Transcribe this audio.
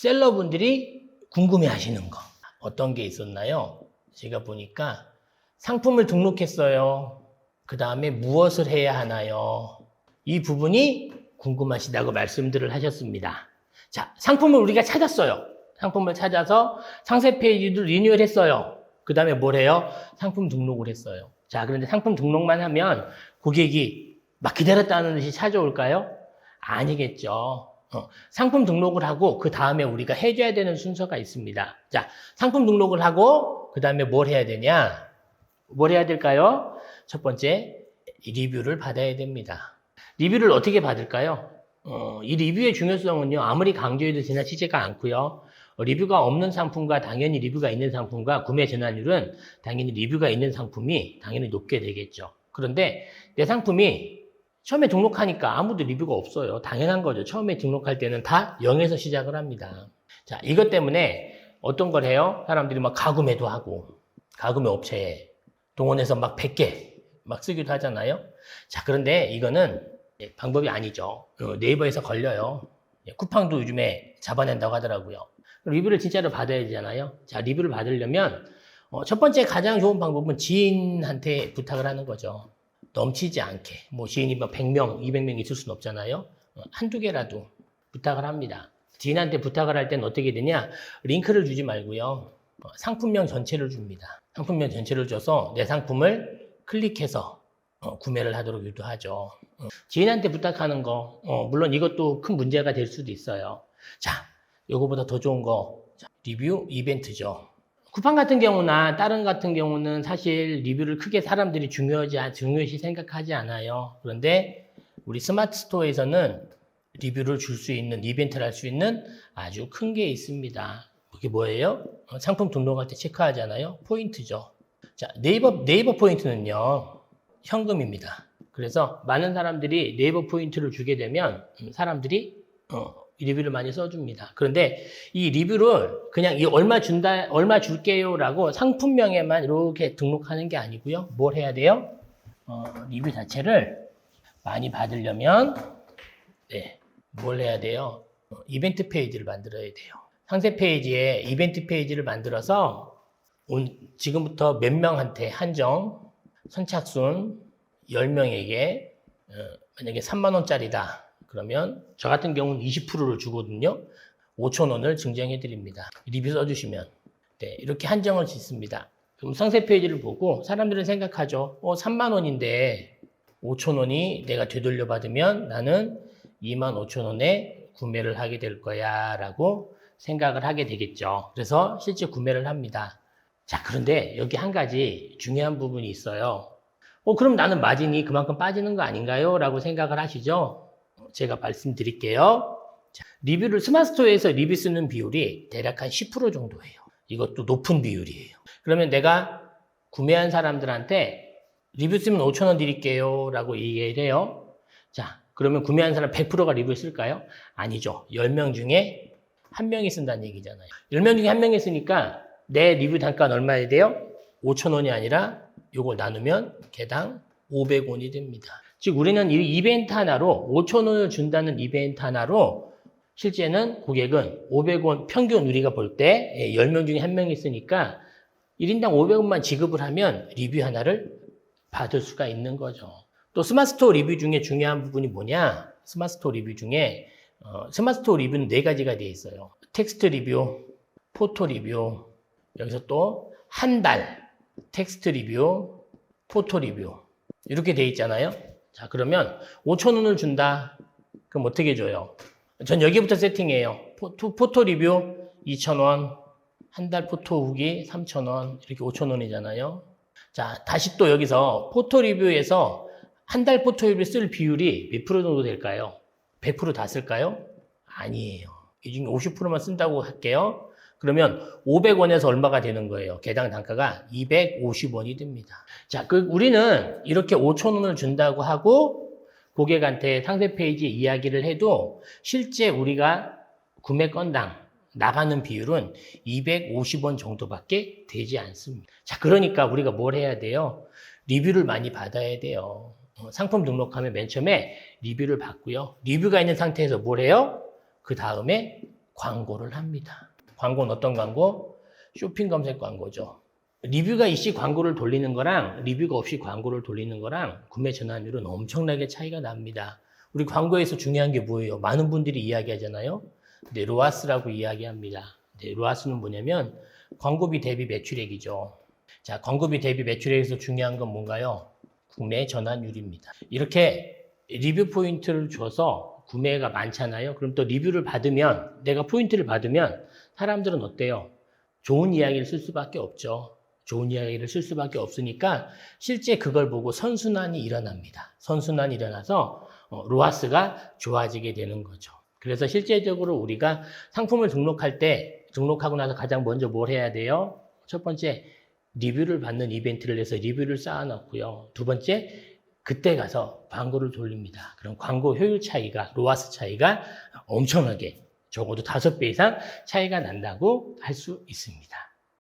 셀러분들이 궁금해 하시는 거. 어떤 게 있었나요? 제가 보니까 상품을 등록했어요. 그 다음에 무엇을 해야 하나요? 이 부분이 궁금하시다고 말씀들을 하셨습니다. 자, 상품을 우리가 찾았어요. 상품을 찾아서 상세 페이지도 리뉴얼 했어요. 그 다음에 뭘 해요? 상품 등록을 했어요. 자, 그런데 상품 등록만 하면 고객이 막 기다렸다는 듯이 찾아올까요? 아니겠죠. 상품 등록을 하고 그 다음에 우리가 해줘야 되는 순서가 있습니다. 자, 상품 등록을 하고 그 다음에 뭘 해야 되냐? 뭘 해야 될까요? 첫 번째, 리뷰를 받아야 됩니다. 리뷰를 어떻게 받을까요? 이 리뷰의 중요성은요, 아무리 강조해도 지나치지가 않고요. 리뷰가 없는 상품과 당연히 리뷰가 있는 상품과 구매 전환율은 당연히 리뷰가 있는 상품이 당연히 높게 되겠죠. 그런데 내 상품이 처음에 등록하니까 아무도 리뷰가 없어요. 당연한 거죠. 처음에 등록할 때는 다 0에서 시작을 합니다. 자, 이것 때문에 어떤 걸 해요? 사람들이 막 가구매도 하고, 가구매 업체에 동원해서 막 100개 막 쓰기도 하잖아요. 자, 그런데 이거는 방법이 아니죠. 네이버에서 걸려요. 쿠팡도 요즘에 잡아낸다고 하더라고요. 리뷰를 진짜로 받아야 되잖아요. 자, 리뷰를 받으려면 첫 번째 가장 좋은 방법은 지인한테 부탁을 하는 거죠. 넘치지 않게. 뭐 지인이 뭐 100명, 200명 있을 수는 없잖아요. 한두 개라도 부탁을 합니다. 지인한테 부탁을 할 때는 어떻게 되냐? 링크를 주지 말고요. 상품명 전체를 줍니다. 상품명 전체를 줘서 내 상품을 클릭해서 구매를 하도록 유도하죠. 지인한테 부탁하는 거, 물론 이것도 큰 문제가 될 수도 있어요. 자, 요거보다 더 좋은 거, 리뷰 이벤트죠. 쿠팡 같은 경우나 다른 같은 경우는 사실 리뷰를 크게 사람들이 중요시 생각하지 않아요. 그런데 우리 스마트 스토어에서는 리뷰를 줄 수 있는, 이벤트를 할 수 있는 아주 큰 게 있습니다. 그게 뭐예요? 상품 등록할 때 체크하잖아요. 포인트죠. 자, 네이버 포인트는요, 현금입니다. 그래서 많은 사람들이 네이버 포인트를 주게 되면 사람들이 리뷰를 많이 써줍니다. 그런데 이 리뷰를 그냥 얼마 줄게요라고 상품명에만 이렇게 등록하는 게 아니고요. 뭘 해야 돼요? 리뷰 자체를 많이 받으려면 뭘 해야 돼요? 이벤트 페이지를 만들어야 돼요. 상세 페이지에 이벤트 페이지를 만들어서 지금부터 몇 명한테 한정, 선착순 10명에게 만약에 3만 원짜리다. 그러면 저 같은 경우는 20%를 주거든요. 5,000원을 증정해 드립니다. 리뷰 써주시면. 네, 이렇게 한정을 짓습니다. 그럼 상세 페이지를 보고 사람들은 생각하죠. 3만 원인데 5,000원이 내가 되돌려 받으면 나는 25,000원에 구매를 하게 될 거야 라고 생각을 하게 되겠죠. 그래서 실제 구매를 합니다. 자, 그런데 여기 한 가지 중요한 부분이 있어요. 그럼 나는 마진이 그만큼 빠지는 거 아닌가요? 라고 생각을 하시죠? 제가 말씀드릴게요. 자, 리뷰를 스마트스토어에서 리뷰 쓰는 비율이 대략 한 10% 정도예요. 이것도 높은 비율이에요. 그러면 내가 구매한 사람들한테 리뷰 쓰면 5,000원 드릴게요 라고 얘기를 해요. 자, 그러면 구매한 사람 100%가 리뷰 쓸까요? 아니죠. 10명 중에 1명이 쓴다는 얘기잖아요. 10명 중에 1명이 쓰니까 내 리뷰 단가는 얼마야 돼요? 5,000원이 아니라 요걸 나누면 개당 500원이 됩니다. 즉 우리는 이 이벤트 하나로 5,000원을 준다는 이벤트 하나로 실제는 고객은 500원 평균 우리가 볼 때 10명 중에 1명이 쓰니까 1인당 500원만 지급을 하면 리뷰 하나를 받을 수가 있는 거죠. 또 스마트스토어 리뷰 중에 중요한 부분이 뭐냐? 스마트스토어 리뷰 중에 스마트스토어 리뷰는 4가지가 되어 있어요. 텍스트 리뷰, 포토 리뷰, 여기서 또 한 달 텍스트 리뷰, 포토 리뷰 이렇게 되어 있잖아요. 자, 그러면 5,000원을 준다. 그럼 어떻게 줘요? 전 여기부터 세팅해요. 포토 리뷰 2,000원, 한 달 포토 후기 3,000원, 이렇게 5,000원이잖아요. 자, 다시 또 여기서 포토 리뷰에서 한 달 포토 리뷰 쓸 비율이 몇 프로 정도 될까요? 100% 다 쓸까요? 아니에요. 이 중에 50%만 쓴다고 할게요. 그러면 500원에서 얼마가 되는 거예요? 개당 단가가 250원이 됩니다. 자, 우리는 이렇게 5,000원을 준다고 하고 고객한테 상세 페이지에 이야기를 해도 실제 우리가 구매 건당 나가는 비율은 250원 정도밖에 되지 않습니다. 자, 그러니까 우리가 뭘 해야 돼요? 리뷰를 많이 받아야 돼요. 상품 등록하면 맨 처음에 리뷰를 받고요. 리뷰가 있는 상태에서 뭘 해요? 그 다음에 광고를 합니다. 광고는 어떤 광고? 쇼핑 검색 광고죠. 리뷰가 있이 광고를 돌리는 거랑 리뷰가 없이 광고를 돌리는 거랑 구매 전환율은 엄청나게 차이가 납니다. 우리 광고에서 중요한 게 뭐예요? 많은 분들이 이야기하잖아요. 네, 로아스라고 이야기합니다. 네, 로아스는 뭐냐면 광고비 대비 매출액이죠. 자, 광고비 대비 매출액에서 중요한 건 뭔가요? 구매 전환율입니다. 이렇게 리뷰 포인트를 줘서 구매가 많잖아요. 그럼 또 리뷰를 받으면, 내가 포인트를 받으면 사람들은 어때요? 좋은 이야기를 쓸 수밖에 없죠. 좋은 이야기를 쓸 수밖에 없으니까 실제 그걸 보고 선순환이 일어납니다. 선순환이 일어나서 로아스가 좋아지게 되는 거죠. 그래서 실제적으로 우리가 상품을 등록할 때, 등록하고 나서 가장 먼저 뭘 해야 돼요? 첫 번째, 리뷰를 받는 이벤트를 해서 리뷰를 쌓아놓고요. 두 번째, 그때 가서 광고를 돌립니다. 그럼 광고 효율 차이가, 로아스 차이가 엄청나게 적어도 5배 이상 차이가 난다고 할 수 있습니다.